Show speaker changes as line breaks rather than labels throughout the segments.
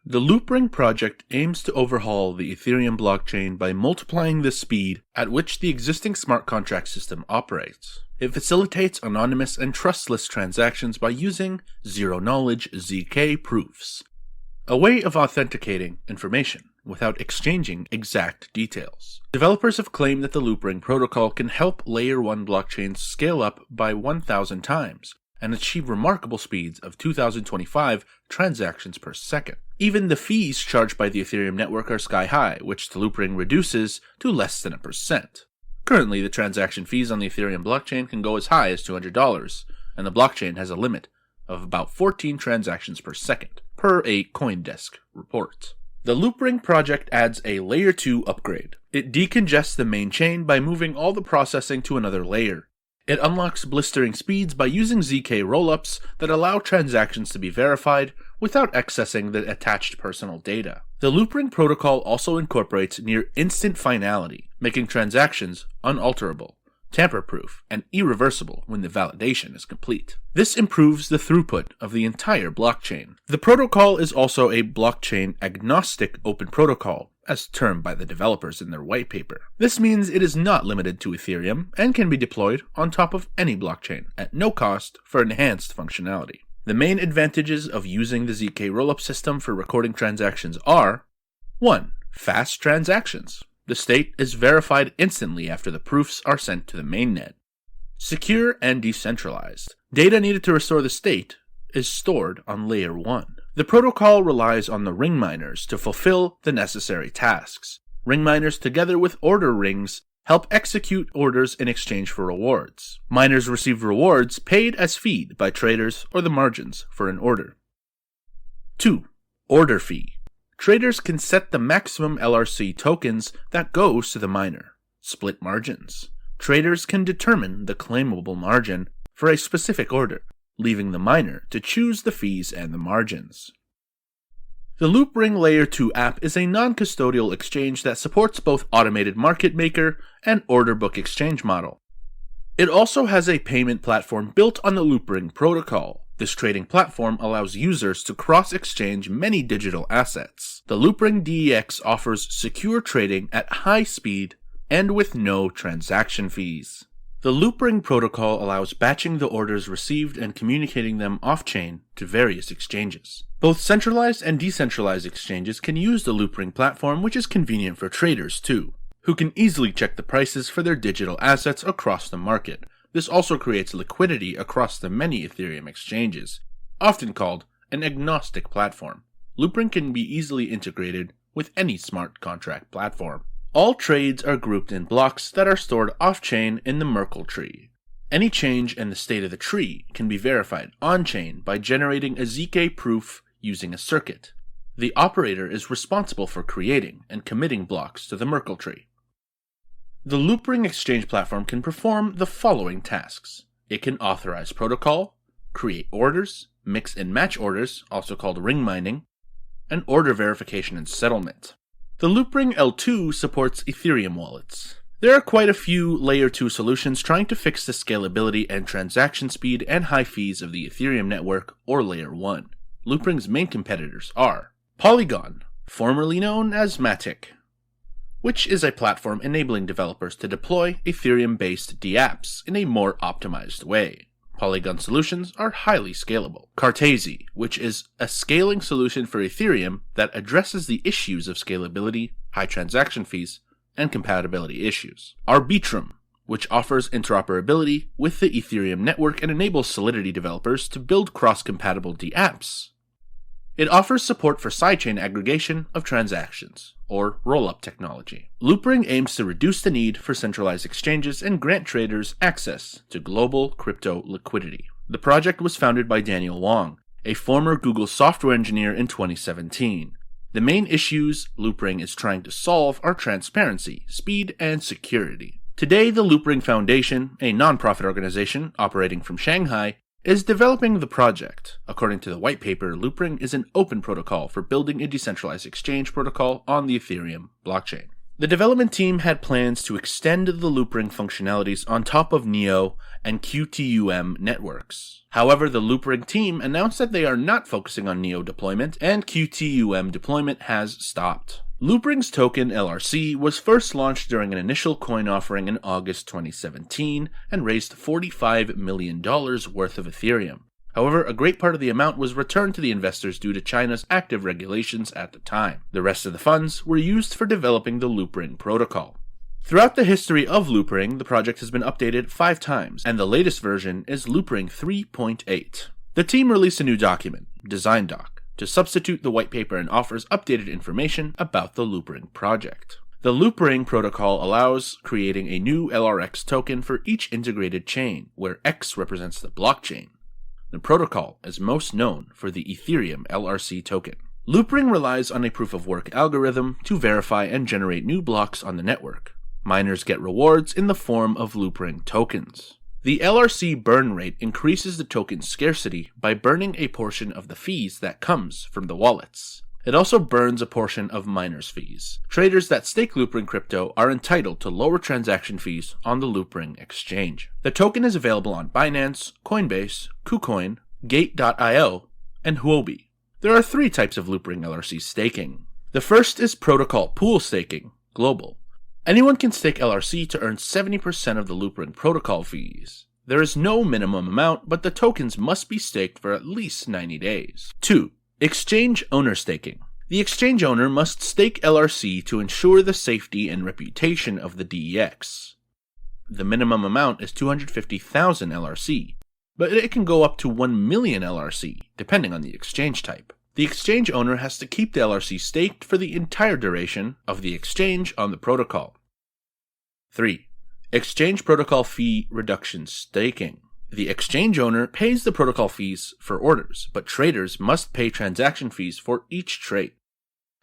The Loopring project aims to overhaul the Ethereum blockchain by multiplying the speed at which the existing smart contract system operates. It facilitates anonymous and trustless transactions by using zero-knowledge ZK proofs, a way of authenticating information without exchanging exact details. Developers have claimed that the Loopring protocol can help Layer 1 blockchains scale up by 1,000 times and achieve remarkable speeds of 2025 transactions per second. Even the fees charged by the Ethereum network are sky high, which the Loopring reduces to less than 1%. Currently, the transaction fees on the Ethereum blockchain can go as high as $200, and the blockchain has a limit of about 14 transactions per second, per a CoinDesk report. The Loopring project adds a Layer 2 upgrade. It decongests the main chain by moving all the processing to another layer. It unlocks blistering speeds by using ZK rollups that allow transactions to be verified without accessing the attached personal data. The Loopring protocol also incorporates near instant finality, making transactions unalterable, tamper-proof, and irreversible when the validation is complete. This improves the throughput of the entire blockchain. The protocol is also a blockchain-agnostic open protocol, as termed by the developers in their white paper. This means it is not limited to Ethereum and can be deployed on top of any blockchain at no cost for enhanced functionality. The main advantages of using the ZK rollup system for recording transactions are 1. Fast transactions. The state is verified instantly after the proofs are sent to the mainnet. Secure and decentralized. Data needed to restore the state is stored on Layer 1. The protocol relies on the ring miners to fulfill the necessary tasks. Ring miners, together with order rings, help execute orders in exchange for rewards. Miners receive rewards paid as feed by traders or the margins for an order. 2. Order fee. Traders can set the maximum LRC tokens that goes to the miner. Split margins. Traders can determine the claimable margin for a specific order, leaving the miner to choose the fees and the margins. The Loopring Layer 2 app is a non-custodial exchange that supports both automated market maker and order book exchange model. It also has a payment platform built on the Loopring protocol. This trading platform allows users to cross-exchange many digital assets. The Loopring DEX offers secure trading at high speed and with no transaction fees. The Loopring protocol allows batching the orders received and communicating them off-chain to various exchanges. Both centralized and decentralized exchanges can use the Loopring platform, which is convenient for traders too, who can easily check the prices for their digital assets across the market. This also creates liquidity across the many Ethereum exchanges, often called an agnostic platform. Loopring can be easily integrated with any smart contract platform. All trades are grouped in blocks that are stored off-chain in the Merkle tree. Any change in the state of the tree can be verified on-chain by generating a ZK proof using a circuit. The operator is responsible for creating and committing blocks to the Merkle tree. The Loopring exchange platform can perform the following tasks. It can authorize protocol, create orders, mix and match orders, also called ring mining, and order verification and settlement. The Loopring L2 supports Ethereum wallets. There are quite a few Layer 2 solutions trying to fix the scalability and transaction speed and high fees of the Ethereum network or Layer 1. Loopring's main competitors are Polygon, formerly known as Matic, which is a platform enabling developers to deploy Ethereum-based dApps in a more optimized way. Polygon solutions are highly scalable. Cartesi, which is a scaling solution for Ethereum that addresses the issues of scalability, high transaction fees, and compatibility issues. Arbitrum, which offers interoperability with the Ethereum network and enables Solidity developers to build cross-compatible dApps. It offers support for sidechain aggregation of transactions, or roll-up technology. Loopring aims to reduce the need for centralized exchanges and grant traders access to global crypto liquidity. The project was founded by Daniel Wang, a former Google software engineer, in 2017. The main issues Loopring is trying to solve are transparency, speed, and security. Today, the Loopring Foundation, a non-profit organization operating from Shanghai, is developing the project. According to the white paper, Loopring is an open protocol for building a decentralized exchange protocol on the Ethereum blockchain. The development team had plans to extend the Loopring functionalities on top of Neo and QTUM networks. However, the Loopring team announced that they are not focusing on Neo deployment, and QTUM deployment has stopped. Loopring's token LRC was first launched during an initial coin offering in August 2017 and raised $45 million worth of Ethereum. However, a great part of the amount was returned to the investors due to China's active regulations at the time. The rest of the funds were used for developing the Loopring protocol. Throughout the history of Loopring, the project has been updated 5 times, and the latest version is Loopring 3.8. The team released a new document, Design Doc, to substitute the white paper and offers updated information about the Loopring project. The Loopring protocol allows creating a new LRX token for each integrated chain, where X represents the blockchain. The protocol is most known for the Ethereum LRC token. Loopring relies on a proof-of-work algorithm to verify and generate new blocks on the network. Miners get rewards in the form of Loopring tokens. The LRC burn rate increases the token's scarcity by burning a portion of the fees that comes from the wallets. It also burns a portion of miners' fees. Traders that stake Loopring crypto are entitled to lower transaction fees on the Loopring exchange. The token is available on Binance, Coinbase, KuCoin, Gate.io, and Huobi. There are 3 types of Loopring LRC staking. The first is protocol pool staking, global. Anyone can stake LRC to earn 70% of the Loopring protocol fees. There is no minimum amount, but the tokens must be staked for at least 90 days. 2. Exchange owner staking. The exchange owner must stake LRC to ensure the safety and reputation of the DEX. The minimum amount is 250,000 LRC, but it can go up to 1 million LRC, depending on the exchange type. The exchange owner has to keep the LRC staked for the entire duration of the exchange on the protocol. 3. Exchange protocol fee reduction staking. The exchange owner pays the protocol fees for orders, but traders must pay transaction fees for each trade.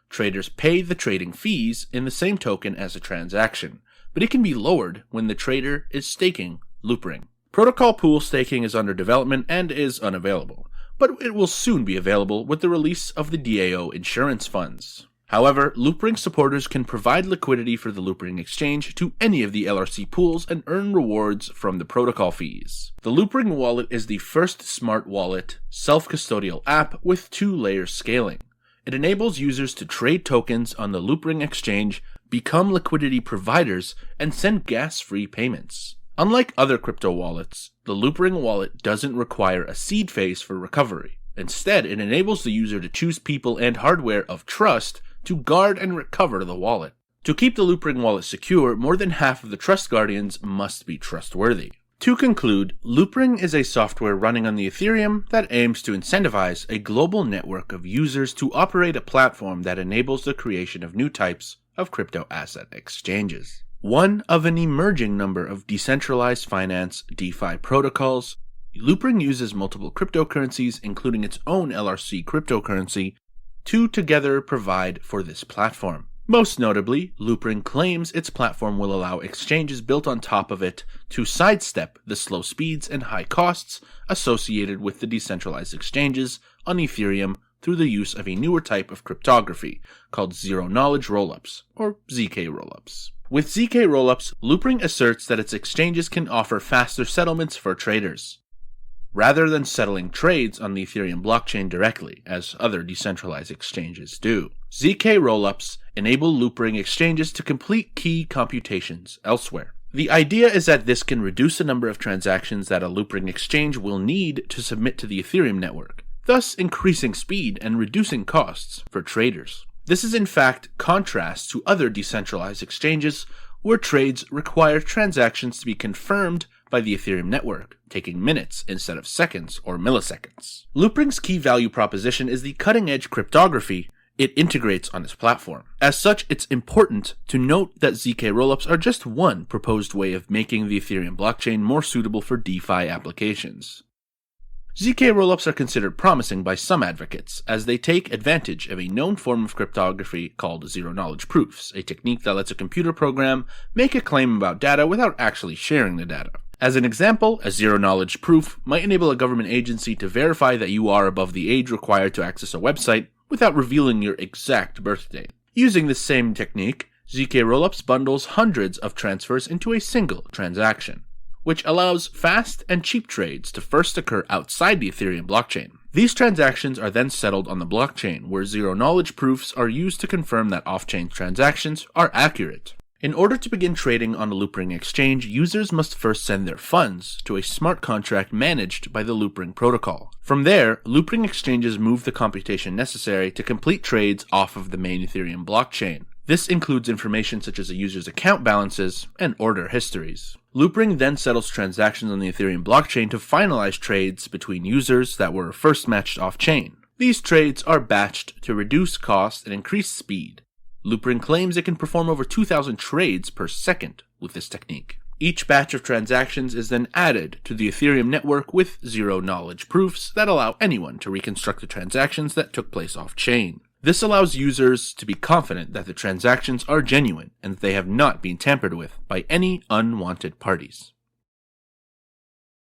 Traders pay the trading fees in the same token as a transaction, but it can be lowered when the trader is staking Loopring. Protocol pool staking is under development and is unavailable, but it will soon be available with the release of the DAO insurance funds. However, Loopring supporters can provide liquidity for the Loopring exchange to any of the LRC pools and earn rewards from the protocol fees. The Loopring wallet is the first smart wallet, self-custodial app with 2-layer scaling. It enables users to trade tokens on the Loopring exchange, become liquidity providers, and send gas-free payments. Unlike other crypto wallets, the Loopring wallet doesn't require a seed phase for recovery. Instead, it enables the user to choose people and hardware of trust to guard and recover the wallet. To keep the Loopring wallet secure, more than half of the trust guardians must be trustworthy. To conclude, Loopring is a software running on the Ethereum that aims to incentivize a global network of users to operate a platform that enables the creation of new types of crypto asset exchanges. One of an emerging number of decentralized finance DeFi protocols, Loopring uses multiple cryptocurrencies, including its own LRC cryptocurrency, to together provide for this platform. Most notably, Loopring claims its platform will allow exchanges built on top of it to sidestep the slow speeds and high costs associated with the decentralized exchanges on Ethereum through the use of a newer type of cryptography called zero-knowledge rollups, or ZK rollups. With ZK rollups, Loopring asserts that its exchanges can offer faster settlements for traders, rather than settling trades on the Ethereum blockchain directly, as other decentralized exchanges do. ZK rollups enable Loopring exchanges to complete key computations elsewhere. The idea is that this can reduce the number of transactions that a Loopring exchange will need to submit to the Ethereum network, thus increasing speed and reducing costs for traders. This is in fact contrast to other decentralized exchanges where trades require transactions to be confirmed by the Ethereum network, taking minutes instead of seconds or milliseconds. Loopring's key value proposition is the cutting-edge cryptography it integrates on its platform. As such, it's important to note that ZK rollups are just one proposed way of making the Ethereum blockchain more suitable for DeFi applications. ZK rollups are considered promising by some advocates, as they take advantage of a known form of cryptography called zero-knowledge proofs, a technique that lets a computer program make a claim about data without actually sharing the data. As an example, a zero-knowledge proof might enable a government agency to verify that you are above the age required to access a website without revealing your exact birth date. Using this same technique, ZK Rollups bundles hundreds of transfers into a single transaction, which allows fast and cheap trades to first occur outside the Ethereum blockchain. These transactions are then settled on the blockchain, where zero-knowledge proofs are used to confirm that off-chain transactions are accurate. In order to begin trading on a Loopring exchange, users must first send their funds to a smart contract managed by the Loopring protocol. From there, Loopring exchanges move the computation necessary to complete trades off of the main Ethereum blockchain. This includes information such as a user's account balances and order histories. Loopring then settles transactions on the Ethereum blockchain to finalize trades between users that were first matched off-chain. These trades are batched to reduce cost and increase speed. Loopring claims it can perform over 2,000 trades per second with this technique. Each batch of transactions is then added to the Ethereum network with zero-knowledge proofs that allow anyone to reconstruct the transactions that took place off-chain. This allows users to be confident that the transactions are genuine and that they have not been tampered with by any unwanted parties.